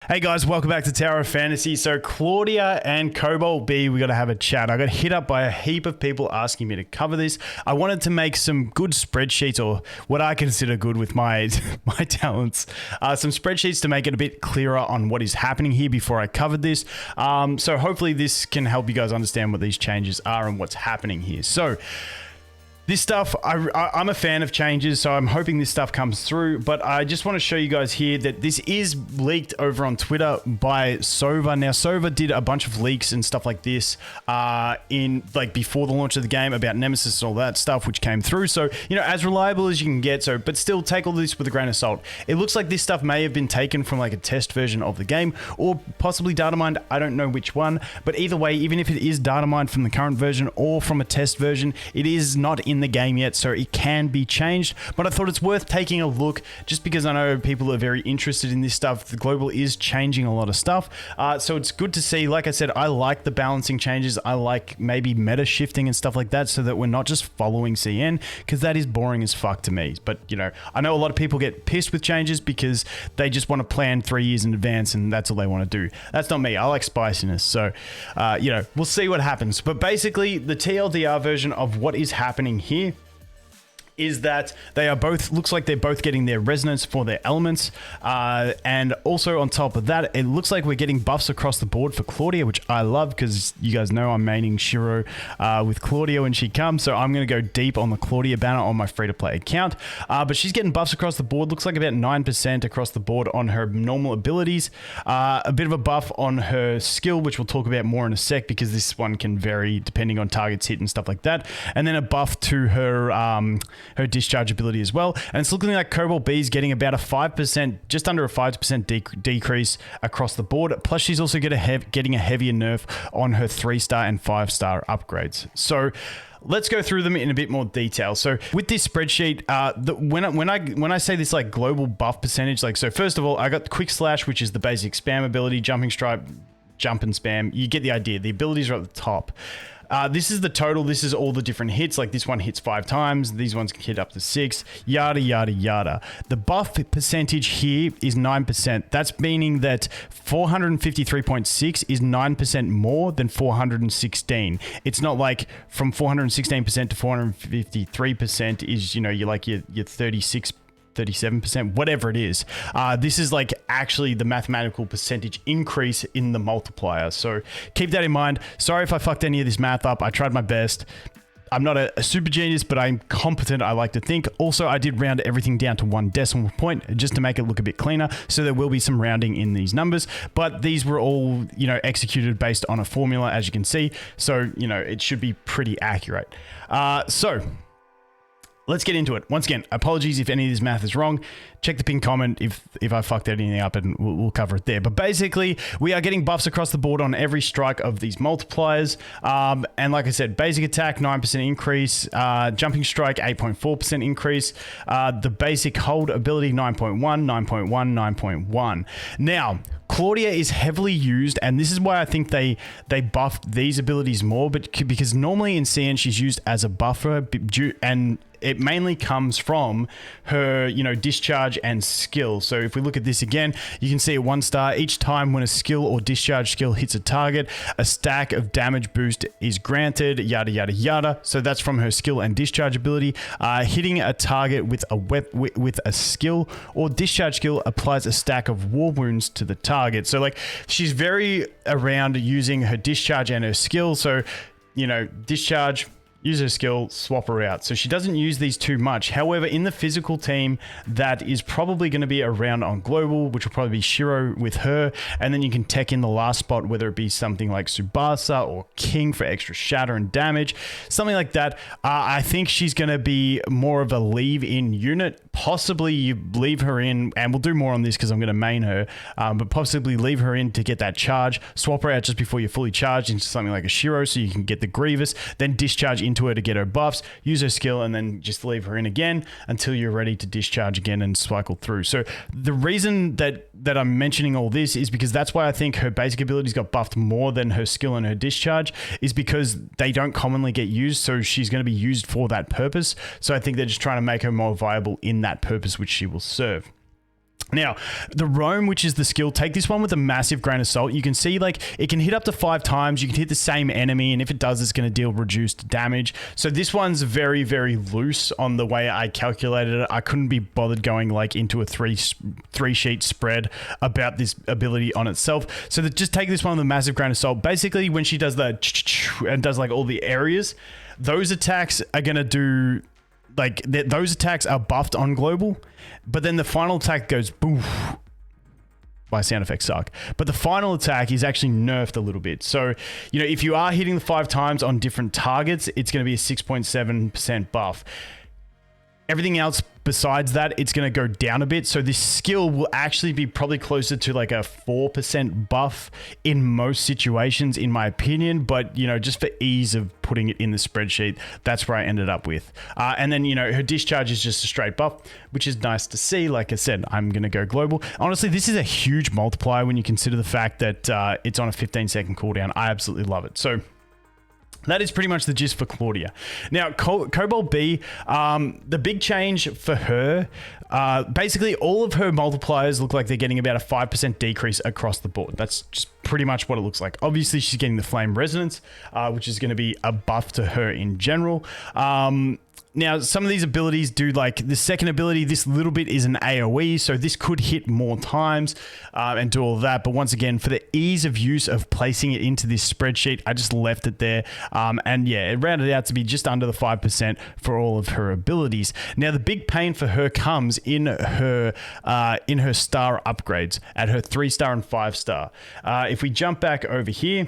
Hey guys, welcome back to Tower of Fantasy. So Claudia and COBALT-B, we got to have a chat. I got hit up by a heap of people asking me to cover this. I wanted to make some good spreadsheets, or what I consider good with my my talents. Some spreadsheets to make it a bit clearer on what is happening here before I covered this. So hopefully this can help you guys understand what these changes are and what's happening here. So this stuff, I'm a fan of changes, so I'm hoping this stuff comes through, but I just want to show you guys here that this is leaked over on Twitter by Sova. Now, Sova did a bunch of leaks and stuff like this before the launch of the game about Nemesis and all that stuff, which came through. So, as reliable as you can get, but still take all this with a grain of salt. It looks like this stuff may have been taken from like a test version of the game, or possibly data mined. I don't know which one, but either way, even if it is data mined from the current version or from a test version, it is not in the game yet, so it can be changed. But I thought it's worth taking a look just because I know people are very interested in this stuff. The global is changing a lot of stuff, so it's good to see. Like I said, I like the balancing changes. I like maybe meta shifting and stuff like that, so that we're not just following CN, because that is boring as fuck to me. But I know a lot of people get pissed with changes because they just want to plan 3 years in advance and that's all they want to do. That's not me. I like spiciness, so we'll see what happens. But basically, the TLDR version of what is happening here is that they are both, looks like they're both getting their resonance for their elements. And also on top of that, it looks like we're getting buffs across the board for Claudia, which I love because you guys know I'm maining Shiro with Claudia when she comes. So I'm going to go deep on the Claudia banner on my free-to-play account. But she's getting buffs across the board. Looks like about 9% across the board on her normal abilities. A bit of a buff on her skill, which we'll talk about more in a sec, because this one can vary depending on targets hit and stuff like that. And then a buff to her discharge ability as well. And it's looking like COBALT-B is getting about a 5%, just under a 5% decrease across the board. Plus, she's also getting a heavier nerf on her 3-star and 5-star upgrades. So let's go through them in a bit more detail. So with this spreadsheet, when I say this like global buff percentage, so first of all, I got Quick Slash, which is the basic spam ability, Jumping Strike, jump and spam. You get the idea. The abilities are at the top. This is the total. This is all the different hits. Like this one hits 5 times. These ones can hit up to 6. Yada, yada, yada. The buff percentage here is 9%. That's meaning that 453.6 is 9% more than 416. It's not like from 416% to 453% is, you're like your 37%, whatever it is. This is like actually the mathematical percentage increase in the multiplier. So keep that in mind. Sorry if I fucked any of this math up. I tried my best. I'm not a super genius, but I'm competent, I like to think. Also, I did round everything down to 1 decimal point just to make it look a bit cleaner. So there will be some rounding in these numbers, but these were all, executed based on a formula, as you can see. So, it should be pretty accurate. So let's get into it. Once again, apologies if any of this math is wrong. Check the pinned comment if I fucked anything up, and we'll cover it there. But basically, we are getting buffs across the board on every strike of these multipliers. And like I said, basic attack, 9% increase. Jumping strike, 8.4% increase. The basic hold ability, 9.1, 9.1, 9.1. Now, Claudia is heavily used, and this is why I think they buffed these abilities more, but because normally in CN she's used as a buffer, and it mainly comes from her, discharge and skill. So if we look at this again, you can see at 1 star, each time when a skill or discharge skill hits a target, a stack of damage boost is granted, yada, yada, yada. So that's from her skill and discharge ability. Hitting a target with a skill or discharge skill applies a stack of war wounds to the target. So like she's very around using her discharge and her skill. So, discharge, use her skill, swap her out. So she doesn't use these too much. However, in the physical team, that is probably going to be around on global, which will probably be Shiro with her. And then you can tech in the last spot, whether it be something like Tsubasa or King for extra shatter and damage, something like that. I think she's going to be more of a leave-in unit. Possibly you leave her in, and we'll do more on this because I'm going to main her, but possibly leave her in to get that charge, swap her out just before you're fully charged into something like a Shiro so you can get the Grievous, then discharge into her to get her buffs, use her skill, and then just leave her in again until you're ready to discharge again and cycle through. So the reason that I'm mentioning all this is because that's why I think her basic abilities got buffed more than her skill and her discharge, is because they don't commonly get used, so she's going to be used for that purpose. So I think they're just trying to make her more viable in that purpose which she will serve. Now, the roam, which is the skill, take this one with a massive grain of salt. You can see like it can hit up to 5 times. You can hit the same enemy, and if it does, it's going to deal reduced damage. So this one's very, very loose on the way I calculated it. I couldn't be bothered going like into a three sheet spread about this ability on itself. So just take this one with a massive grain of salt. Basically, when she does the and does like all the areas, those attacks are going to do... like those attacks are buffed on global, but then the final attack goes boof. My sound effects suck. But the final attack is actually nerfed a little bit. So, you know, if you are hitting the 5 times on different targets, it's going to be a 6.7% buff. Everything else besides that, it's going to go down a bit. So this skill will actually be probably closer to like a 4% buff in most situations, in my opinion. But, you know, just for ease of putting it in the spreadsheet, that's where I ended up with. And then, you know, her discharge is just a straight buff, which is nice to see. Like I said, I'm going to go global. Honestly, this is a huge multiplier when you consider the fact that it's on a 15-second cooldown. I absolutely love it. So that is pretty much the gist for Claudia. Now, COBALT-B, the big change for her, basically all of her multipliers look like they're getting about a 5% decrease across the board. That's just pretty much what it looks like. Obviously, she's getting the Flame Resonance, which is going to be a buff to her in general. Now, some of these abilities do, like the second ability, this little bit is an AoE, so this could hit more times and do all of that. But once again, for the ease of use of placing it into this spreadsheet, I just left it there. And yeah, it rounded out to be just under the 5% for all of her abilities. Now, the big pain for her comes in her star upgrades at her 3-star and 5-star. If we jump back over here,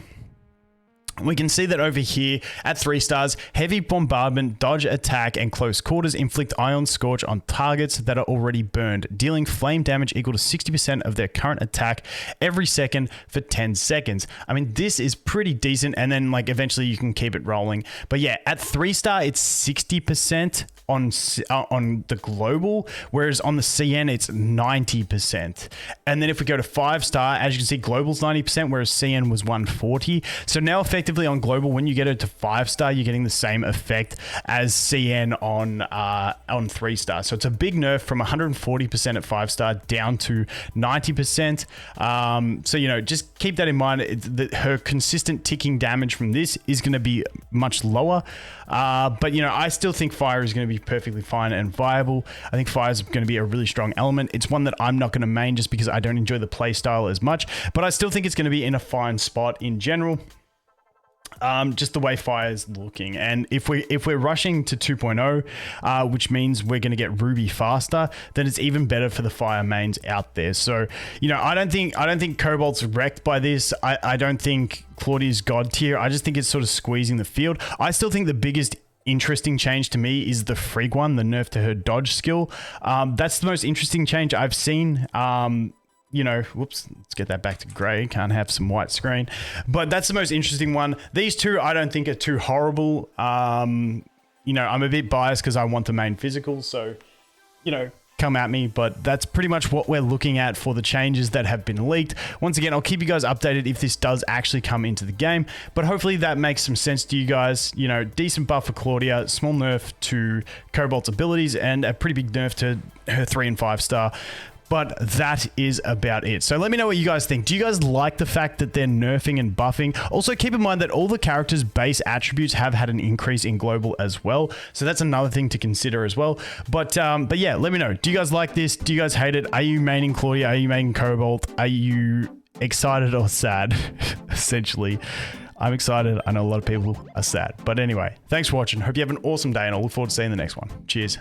we can see that over here at 3 stars, heavy bombardment, dodge, attack, and close quarters inflict ion scorch on targets that are already burned, dealing flame damage equal to 60% of their current attack every second for 10 seconds. I mean, this is pretty decent, and then like eventually you can keep it rolling. But yeah, at 3-star, it's 60% on the global, whereas on the CN it's 90%. And then if we go to 5-star, as you can see, global's 90%, whereas CN was 140. So now effectively on global, when you get it to 5-star, you're getting the same effect as CN on 3-star. So it's a big nerf from 140% at 5-star down to 90%. So, you know, just keep that in mind. Her consistent ticking damage from this is going to be much lower. But, you know, I still think fire is going to be perfectly fine and viable. I think fire is going to be a really strong element. It's one that I'm not going to main just because I don't enjoy the play style as much, but I still think it's going to be in a fine spot in general. Just the way fire is looking, and if we're rushing to 2.0, which means we're going to get Ruby faster, then it's even better for the fire mains out there. So, you know, I don't think Cobalt's wrecked by this. I don't think Claudia's god tier. I just think it's sort of squeezing the field. I still think the biggest interesting change to me is the Frigg one, the nerf to her dodge skill. That's the most interesting change I've seen. You know, whoops, let's get that back to gray. Can't have some white screen. But that's the most interesting one. These two I don't think are too horrible. You know, I'm a bit biased because I want the main physical. So, you know, come at me. But that's pretty much what we're looking at for the changes that have been leaked. Once again, I'll keep you guys updated if this does actually come into the game. But hopefully that makes some sense to you guys. You know, decent buff for Claudia, small nerf to Cobalt's abilities, and a pretty big nerf to her 3 and 5-star. But that is about it. So let me know what you guys think. Do you guys like the fact that they're nerfing and buffing? Also, keep in mind that all the characters' base attributes have had an increase in global as well. So that's another thing to consider as well. But yeah, let me know. Do you guys like this? Do you guys hate it? Are you maining Claudia? Are you maining Cobalt? Are you excited or sad? Essentially, I'm excited. I know a lot of people are sad. But anyway, thanks for watching. Hope you have an awesome day, and I look forward to seeing the next one. Cheers.